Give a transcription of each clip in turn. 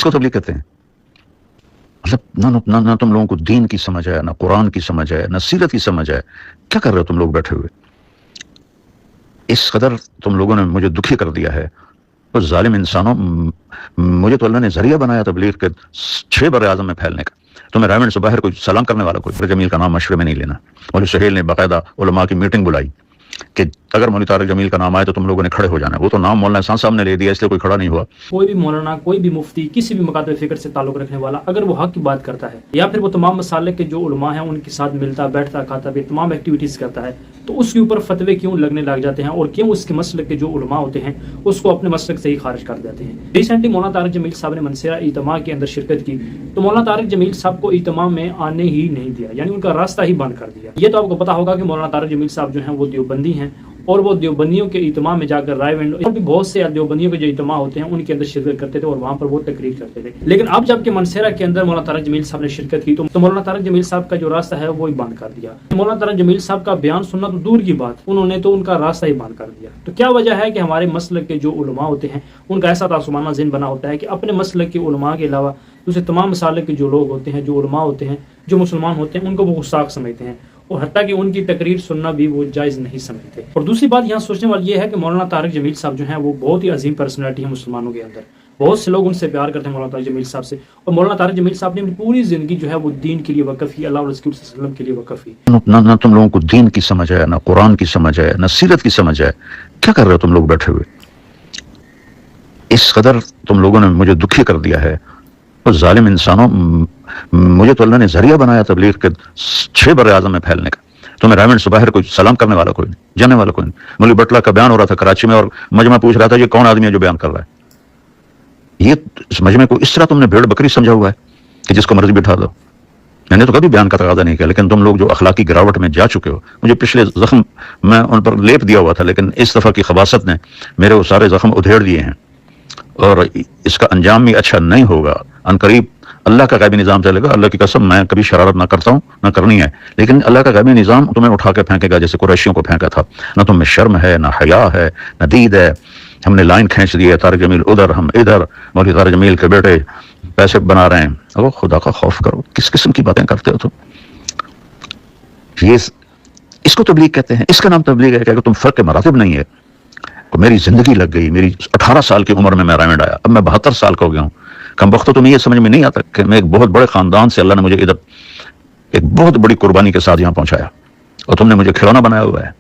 کو تبلیغ کہتے ہیں؟ مطلب نہ تم لوگوں کو دین کی سمجھ ہے، نہ قرآن کی سمجھ ہے، نہ سیرت کی سمجھ ہے. کیا کر رہے ہو تم لوگ بیٹھے ہوئے؟ اس قدر تم لوگوں نے مجھے دکھی کر دیا ہے. تو ظالم انسانوں، مجھے تو اللہ نے ذریعہ بنایا تبلیغ کے 6 بر اعظم میں پھیلنے کا. تمہیں رائمنڈ سے باہر کوئی سلام کرنے والا کوئی مولوی جمیل کا نام مشورے میں نہیں لینا. مولوی سہیل نے باقاعدہ علماء کی میٹنگ بلائی کہ اگر مولوی طارق جمیل کا نام آئے تو تم لوگوں نے کھڑے ہو جانا ہے. وہ تو نام مولانا احسان صاحب نے لے دیا، اس لیے کوئی کھڑا نہیں ہوا. کوئی بھی مولانا، کوئی بھی مفتی، کسی بھی مکاتب فکر سے تعلق رکھنے والا اگر وہ حق کی بات کرتا ہے یا پھر وہ تمام مسالک کے جو علماء ہیں ان کے ساتھ ملتا بیٹھتا کھاتا بھی تمام ایکٹیویٹیز کرتا ہے، تو اس کے اوپر فتوے کیوں لگنے لگ جاتے ہیں اور کیوں اس کے مسلک کے جو علماء ہوتے ہیں اس کو اپنے مسلک سے ہی خارج کر دیتے ہیں. ریسنٹلی مولانا طارق جمیل صاحب نے منصرہ اجتماع کے اندر شرکت کی تو مولانا طارق جمیل صاحب کو اجتماع میں آنے ہی نہیں دیا، یعنی ان کا راستہ ہی بند کر دیا. یہ تو آپ کو پتا ہوگا کہ مولانا طارق جمیل صاحب جو ہیں وہ دیوبندی ہیں اور وہ دیوبندیوں کے اجتماع میں جا کر رائے ونڈ اور بھی بہت سے دیوبندیوں کے جو اجتماع ہوتے ہیں ان کے اندر شرکت کرتے تھے اور وہاں پر وہ تقریر کرتے تھے. لیکن اب جب کہ منصرہ کے اندر مولانا طارق جمیل صاحب نے شرکت کی تو مولانا طارق جمیل صاحب کا جو راستہ ہے وہ ہی بند کر دیا. مولانا طارق جمیل صاحب کا بیان سننا تو دور کی بات، انہوں نے تو ان کا راستہ ہی بند کر دیا. تو کیا وجہ ہے کہ ہمارے مسلک کے جو علماء ہوتے ہیں ان کا ایسا تعصبانہ ذہن بنا ہوتا ہے کہ اپنے مسلک کے علماء کے علاوہ دوسرے تمام مسالک کے جو لوگ ہوتے ہیں، جو علماء ہوتے ہیں، جو مسلمان ہوتے ہیں، ان کو وہ گستاخ سمجھتے ہیں اور حتیٰ کہ ان کی تقریر سننا بھی وہ جائز نہیں سمجھتے. اور دوسری بات یہاں سوچنے والی یہ ہے کہ مولانا طارق جمیل صاحب جو ہیں وہ بہت ہی عظیم پرسنالٹی ہیں مسلمانوں کے اندر. بہت سے لوگ ان سے پیار کرتے ہیں مولانا طارق جمیل صاحب سے، اور مولانا طارق جمیل صاحب نے اپنی پوری زندگی جو ہے وہ دین کے لیے وقف ہی، اللہ اور رسول صلی اللہ علیہ وسلم کے لیے وقف ہی. نہ تم لوگوں کو دین کی سمجھ ہے، نہ قرآن کی سمجھ ہے، نہ سیرت کی سمجھ ہے. کیا کر رہے ہو تم لوگ بیٹھے ہوئے؟ اس قدر تم لوگوں نے مجھے دکھی کر دیا ہے. تو ظالم انسانوں، مجھے تو اللہ نے ذریعہ بنایا تبلیغ کے 6 بر اعظم میں پھیلنے کا. تمہیں رائمنڈ سے باہر کوئی سلام کرنے والا کوئی نہیں، جانے والا کوئی نہیں. مولوی بٹلہ کا بیان ہو رہا تھا کراچی میں اور مجمع پوچھ رہا تھا یہ کون آدمی ہے جو بیان کر رہا ہے. یہ اس مجمع کو اس طرح تم نے بھیڑ بکری سمجھا ہوا ہے کہ جس کو مرضی بٹھا دو. میں نے تو کبھی بیان کا تقاضا نہیں کیا، لیکن تم لوگ جو اخلاقی گراوٹ میں جا چکے ہو، مجھے پچھلے زخم میں ان پر لیپ دیا ہوا تھا، لیکن اس دفعہ کی خباثت نے میرے وہ سارے زخم ادھیڑ دیے ہیں اور اس کا انجام بھی اچھا نہیں ہوگا. عنقریب اللہ کا غیبی نظام چلے گا. اللہ کی قسم میں کبھی شرارت نہ کرتا ہوں، نہ کرنی ہے، لیکن اللہ کا غیبی نظام تمہیں اٹھا کے پھینکے گا جیسے قریشیوں کو پھینکا تھا. نہ تم میں شرم ہے، نہ حیا ہے، نہ دید ہے. ہم نے لائن کھینچ دی ہے، طارق جمیل ادھر، ہم ادھر. مولوی طارق جمیل کے بیٹے پیسے بنا رہے ہیں. او خدا کا خوف کرو، کس قسم کی باتیں کرتے ہو تم؟ یہ اس کو تبلیغ کہتے ہیں. اس کا نام تبلیغ ہے کہ تم فرق مراتب نہیں ہے. میری زندگی لگ گئی، میری 18 سال کی عمر میں رائمنڈ آیا، اب میں 72 سال کا ہو گیا ہوں. کم وقت تمہیں یہ سمجھ میں نہیں آتا کہ میں ایک بہت بڑے خاندان سے اللہ نے مجھے ادھر ایک بہت بڑی قربانی کے ساتھ یہاں پہنچایا، اور تم نے مجھے کھلونا بنایا ہوا ہے.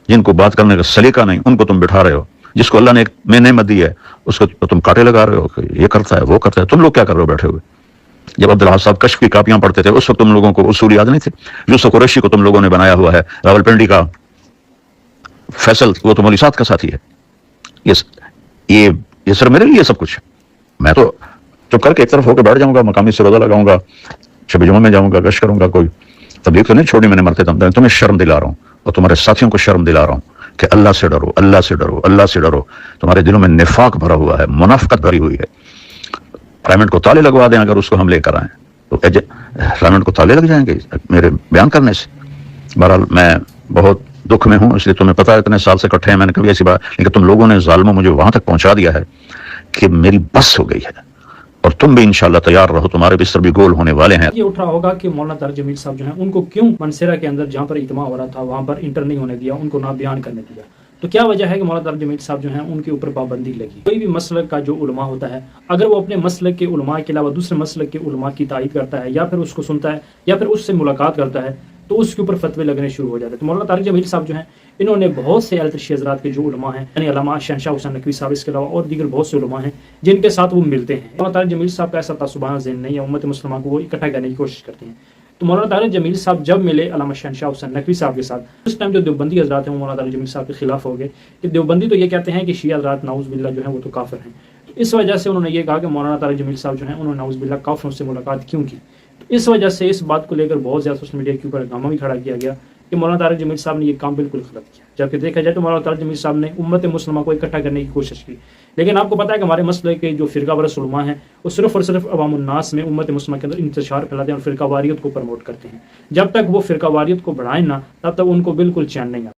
جن کو بات کرنے کا سلیقہ نہیں ان کو تم بٹھا رہے ہو. جس کو اللہ نے ایک نعمت دی ہے اس کو تم کاٹے لگا رہے ہو کہ یہ کرتا ہے وہ کرتا ہے. تم لوگ کیا کر رہے ہو بیٹھے ہوئے؟ جب عبدالحق صاحب کشف کی کاپیاں پڑھتے تھے اس وقت تم لوگوں کو اصول یاد نہیں تھے. یوسف قریشی کو تم لوگوں نے بنایا ہوا ہے راولپنڈی کا فیصل، وہ تو مولوی صاحب کا ساتھی ہے. یہ سر میرے لیے سب کچھ. میں تو چپ کر کے ایک طرف ہو کے بیٹھ جاؤں گا، مقامی سے روزہ لگاؤں گا، شب جمعہ میں جاؤں گا، گشت کروں گا. کوئی تبلیغ تو نہیں چھوڑی میں نے مرتے دم. تمہیں شرم دلا رہا ہوں اور تمہارے ساتھیوں کو شرم دلا رہا ہوں کہ اللہ سے ڈرو، اللہ سے ڈرو، اللہ سے ڈرو. تمہارے دلوں میں نفاق بھرا ہوا ہے، منافقت بھری ہوئی ہے. پرائمنٹ کو تالے لگوا دیں اگر اس کو ہم لے کر آئیں تو پرائمنٹ کو تالے لگ جائیں گے میرے بیان کرنے سے. بہرحال میں بہت دکھ میں ہوں، اس لیے تمہیں پتا ہے اتنے سال سے کٹھے ہیں، میں نے کبھی ایسی بات، لیکن تم لوگوں نے ظالموں مجھے وہاں تک پہنچا دیا ہے کہ میری بس ہو گئی ہے. اور تم بھی انشاءاللہ تیار رہو، تمہارے بستر بھی گول ہونے والے ہیں. یہ اٹھ رہا ہوگا کہ مولانا طارق جمیل صاحب جو ہیں ان کو کیوں منصرہ کے اندر جہاں پر اجتماع ہو رہا تھا وہاں پر انٹر نہیں ہونے دیا، ان کو نہ بیان کرنے دیا. تو کیا وجہ ہے کہ مولانا طارق جمیل صاحب جو ہیں ان کے اوپر پابندی لگی؟ کوئی بھی مسلک کا جو علماء ہوتا ہے اگر وہ اپنے مسلک کے علماء کے علاوہ دوسرے مسلک کے علماء کی تائید کرتا ہے یا پھر اس کو سنتا ہے یا پھر اس سے ملاقات کرتا ہے تو اس کے اوپر فتوے لگنے شروع ہو جاتے ہیں. تو مولانا طارق جمیل صاحب جو ہیں انہوں نے بہت سے التشی حضرات کے جو علماء ہیں، یعنی علامہ شہنشاہ حسین نقوی صاحب اس کے علاوہ اور دیگر بہت سے علماء ہیں جن کے ساتھ وہ ملتے ہیں. مولانا طارق جمیل صاحب کا ایسا تعصبانہ ذہن نہیں ہے، امت مسلمہ کو وہ اکٹھا کرنے کی کوشش کرتے ہیں. تو مولانا طارق جمیل صاحب جب ملے علامہ شہنشاہ حسین نقوی صاحب کے ساتھ، اس ٹائم جو دیوبندی حضرات ہیں وہ مولانا طارق جمیل صاحب کے خلاف ہو گئے کہ دیوبندی تو یہ کہتے ہیں کہ شیعہ حضرات نعوذ باللہ جو ہیں وہ تو کافر ہیں. تو اس وجہ سے انہوں نے یہ کہا کہ مولانا طارق جمیل صاحب جو ہیں انہوں نے نعوذ باللہ کافروں سے ملاقات کیوں کی. تو اس وجہ سے اس بات کو لے کر بہت زیادہ سوشل میڈیا کے اوپر ہنگامہ بھی کھڑا کیا گیا کہ مولانا طارق جمیل صاحب نے یہ کام بالکل غلط کیا. جبکہ دیکھا جائے تو مولانا طارق جمیل صاحب نے امت مسلمہ کو اکٹھا کرنے کی کوشش کی، لیکن آپ کو پتا ہے کہ ہمارے مسئلے کے جو فرقہ پرست علماء ہیں وہ صرف اور صرف عوام الناس میں امت مسلمہ کے اندر انتشار پھیلاتے ہیں اور فرقہ واریت کو پروموٹ کرتے ہیں. جب تک وہ فرقہ واریت کو بڑھائیں نہ تب تک ان کو بالکل چین نہیں آتا.